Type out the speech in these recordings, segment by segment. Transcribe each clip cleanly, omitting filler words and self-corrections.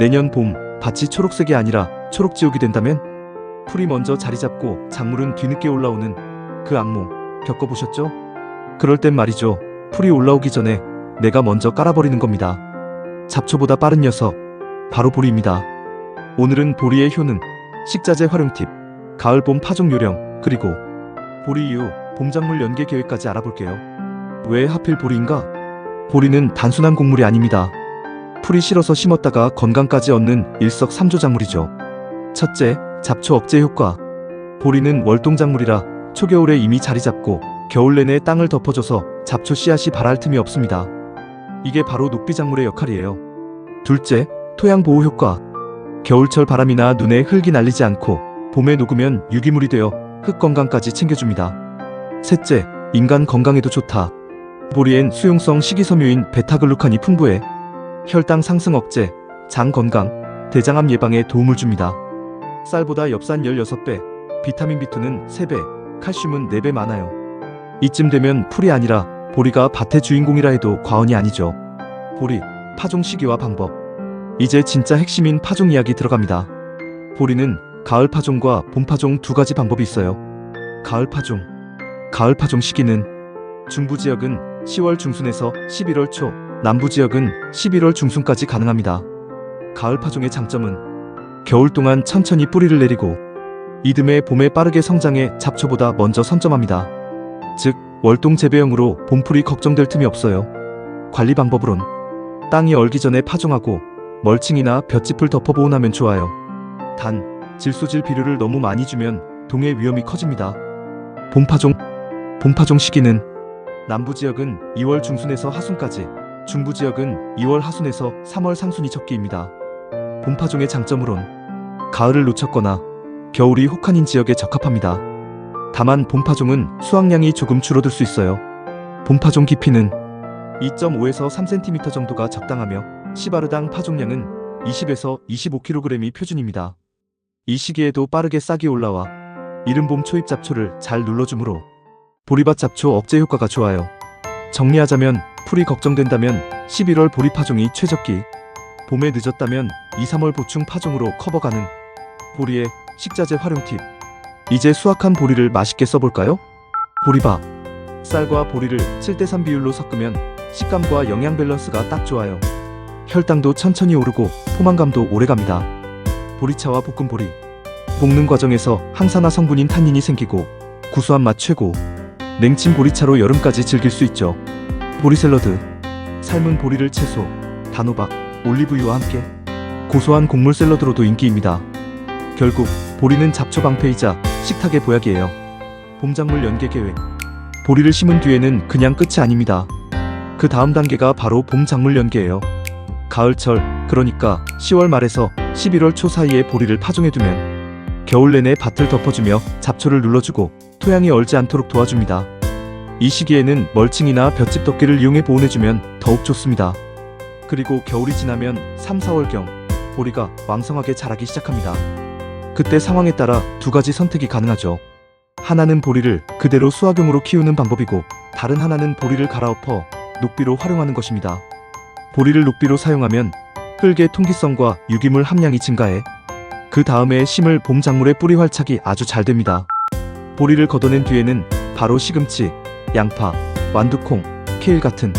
내년 봄 밭이 초록색이 아니라 초록지옥이 된다면? 풀이 먼저 자리 잡고 작물은 뒤늦게 올라오는 그 악몽 겪어보셨죠? 그럴 땐 말이죠. 풀이 올라오기 전에 내가 먼저 깔아버리는 겁니다. 잡초보다 빠른 녀석, 바로 보리입니다. 오늘은 보리의 효능, 식자재 활용 팁, 가을 봄 파종 요령, 그리고 보리 이후 봄작물 연계 계획까지 알아볼게요. 왜 하필 보리인가? 보리는 단순한 곡물이 아닙니다. 풀이 실어서 심었다가 건강까지 얻는 일석삼조 작물이죠. 첫째, 잡초 억제 효과. 보리는 월동작물이라 초겨울에 이미 자리 잡고 겨울 내내 땅을 덮어줘서 잡초 씨앗이 발할 틈이 없습니다. 이게 바로 녹비작물의 역할이에요. 둘째, 토양 보호 효과. 겨울철 바람이나 눈에 흙이 날리지 않고 봄에 녹으면 유기물이 되어 흙 건강까지 챙겨줍니다. 셋째, 인간 건강에도 좋다. 보리엔 수용성 식이섬유인 베타글루칸이 풍부해 혈당 상승 억제, 장 건강, 대장암 예방에 도움을 줍니다. 쌀보다 엽산 16배, 비타민 B2는 3배, 칼슘은 4배 많아요. 이쯤 되면 풀이 아니라 보리가 밭의 주인공이라 해도 과언이 아니죠. 보리, 파종 시기와 방법. 이제 진짜 핵심인 파종 이야기 들어갑니다. 보리는 가을 파종과 봄 파종 두 가지 방법이 있어요. 가을 파종 시기는 중부 지역은 10월 중순에서 11월 초, 남부 지역은 11월 중순까지 가능합니다. 가을 파종의 장점은 겨울 동안 천천히 뿌리를 내리고 이듬해 봄에 빠르게 성장해 잡초보다 먼저 선점합니다. 즉 월동 재배형으로 봄풀이 걱정될 틈이 없어요. 관리 방법으론 땅이 얼기 전에 파종하고 멀칭이나 볏짚을 덮어 보온하면 좋아요. 단 질소질 비료를 너무 많이 주면 동해 위험이 커집니다. 봄 파종 시기는 남부 지역은 2월 중순에서 하순까지, 중부 지역은 2월 하순에서 3월 상순이 적기입니다. 봄 파종의 장점으론 가을을 놓쳤거나 겨울이 혹한인 지역에 적합합니다. 다만 봄 파종은 수확량이 조금 줄어들 수 있어요. 봄 파종 깊이는 2.5에서 3cm 정도가 적당하며 시바르당 파종량은 20에서 25kg이 표준입니다. 이 시기에도 빠르게 싹이 올라와 이른 봄 초입 잡초를 잘 눌러주므로 보리밭 잡초 억제 효과가 좋아요. 정리하자면 풀이 걱정된다면 11월 보리 파종이 최적기, 봄에 늦었다면 2, 3월 보충 파종으로 커버 가능. 보리의 식자재 활용 팁. 이제 수확한 보리를 맛있게 써볼까요? 보리밥. 쌀과 보리를 7:3 비율로 섞으면 식감과 영양 밸런스가 딱 좋아요. 혈당도 천천히 오르고 포만감도 오래갑니다. 보리차와 볶은 보리. 볶는 과정에서 항산화 성분인 탄닌이 생기고 구수한 맛 최고. 냉친 보리차로 여름까지 즐길 수 있죠. 보리 샐러드. 삶은 보리를 채소, 단호박, 올리브유와 함께 고소한 곡물 샐러드로도 인기입니다. 결국 보리는 잡초 방패이자 식탁의 보약이에요. 봄작물 연계 계획. 보리를 심은 뒤에는 그냥 끝이 아닙니다. 그 다음 단계가 바로 봄작물 연계예요. 가을철, 그러니까 10월 말에서 11월 초 사이에 보리를 파종해두면 겨울 내내 밭을 덮어주며 잡초를 눌러주고 토양이 얼지 않도록 도와줍니다. 이 시기에는 멀칭이나 볏짚 덮개를 이용해 보온해주면 더욱 좋습니다. 그리고 겨울이 지나면 3, 4월경 보리가 왕성하게 자라기 시작합니다. 그때 상황에 따라 두 가지 선택이 가능하죠. 하나는 보리를 그대로 수확용으로 키우는 방법이고 다른 하나는 보리를 갈아엎어 녹비로 활용하는 것입니다. 보리를 녹비로 사용하면 흙의 통기성과 유기물 함량이 증가해 그 다음에 심을 봄 작물의 뿌리 활착이 아주 잘 됩니다. 보리를 걷어낸 뒤에는 바로 시금치, 양파, 완두콩, 케일 같은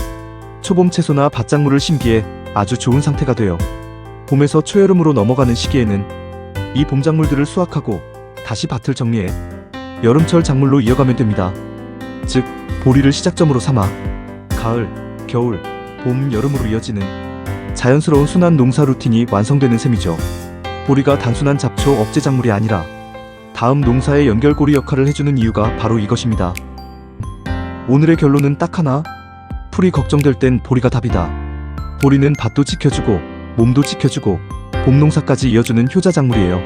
초봄 채소나 밭작물을 심기에 아주 좋은 상태가 돼요. 봄에서 초여름으로 넘어가는 시기에는 이 봄작물들을 수확하고 다시 밭을 정리해 여름철 작물로 이어가면 됩니다. 즉 보리를 시작점으로 삼아 가을, 겨울, 봄, 여름으로 이어지는 자연스러운 순환 농사 루틴이 완성되는 셈이죠. 보리가 단순한 잡초 억제 작물이 아니라 다음 농사의 연결고리 역할을 해주는 이유가 바로 이것입니다. 오늘의 결론은 딱 하나. 풀이 걱정될 땐 보리가 답이다. 보리는 밭도 지켜주고 몸도 지켜주고 봄농사까지 이어주는 효자작물이에요.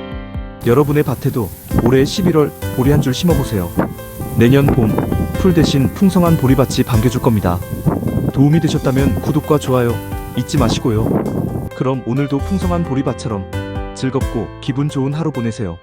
여러분의 밭에도 올해 11월 보리 한 줄 심어보세요. 내년 봄 풀 대신 풍성한 보리밭이 반겨줄 겁니다. 도움이 되셨다면 구독과 좋아요 잊지 마시고요. 그럼 오늘도 풍성한 보리밭처럼 즐겁고 기분 좋은 하루 보내세요.